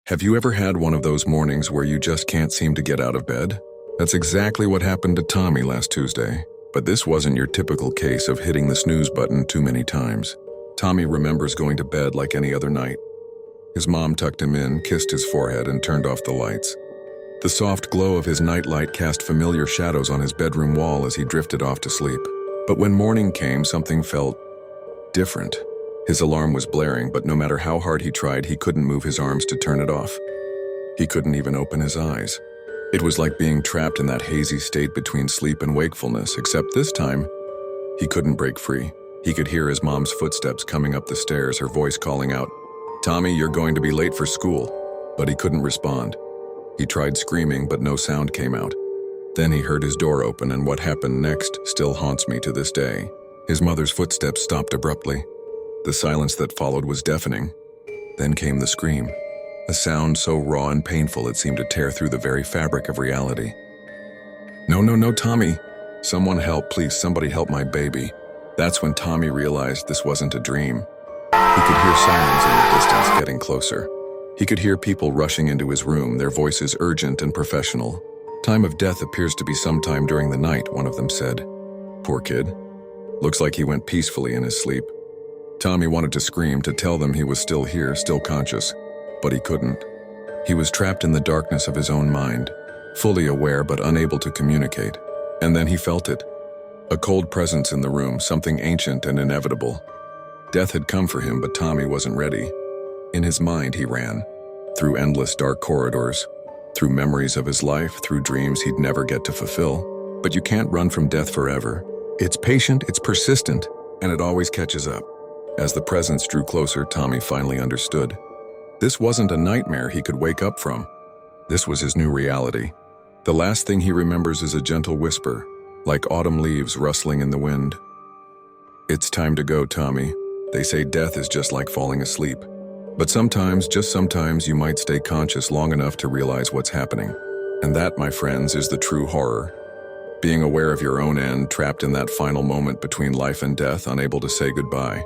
Have you ever had one of those mornings where you just can't seem to get out of bed? That's exactly what happened to Tommy last Tuesday. But this wasn't your typical case of hitting the snooze button too many times. Tommy remembers going to bed like any other night. His mom tucked him in, kissed his forehead, and turned off the lights. The soft glow of his nightlight cast familiar shadows on his bedroom wall as he drifted off to sleep. But when morning came, something felt different. His alarm was blaring, but no matter how hard he tried, he couldn't move his arms to turn it off. He couldn't even open his eyes. It was like being trapped in that hazy state between sleep and wakefulness, except this time, he couldn't break free. He could hear his mom's footsteps coming up the stairs, her voice calling out, "Tommy, you're going to be late for school." But he couldn't respond. He tried screaming, but no sound came out. Then he heard his door open, and what happened next still haunts me to this day. His mother's footsteps stopped abruptly. The silence that followed was deafening. Then came the scream, a sound so raw and painful it seemed to tear through the very fabric of reality. "No, no, no, Tommy. Someone help, please, somebody help my baby." That's when Tommy realized this wasn't a dream. He could hear sirens in the distance getting closer. He could hear people rushing into his room, their voices urgent and professional. "Time of death appears to be sometime during the night," one of them said. "Poor kid. Looks like he went peacefully in his sleep." Tommy wanted to scream, to tell them he was still here, still conscious, but he couldn't. He was trapped in the darkness of his own mind, fully aware but unable to communicate. And then he felt it. A cold presence in the room, something ancient and inevitable. Death had come for him, but Tommy wasn't ready. In his mind, he ran, through endless dark corridors, through memories of his life, through dreams he'd never get to fulfill. But you can't run from death forever. It's patient, it's persistent, and it always catches up. As the presence drew closer, Tommy finally understood. This wasn't a nightmare he could wake up from. This was his new reality. The last thing he remembers is a gentle whisper, like autumn leaves rustling in the wind. "It's time to go, Tommy. They say death is just like falling asleep. But sometimes, just sometimes, you might stay conscious long enough to realize what's happening. And that, my friends, is the true horror. Being aware of your own end, trapped in that final moment between life and death, unable to say goodbye.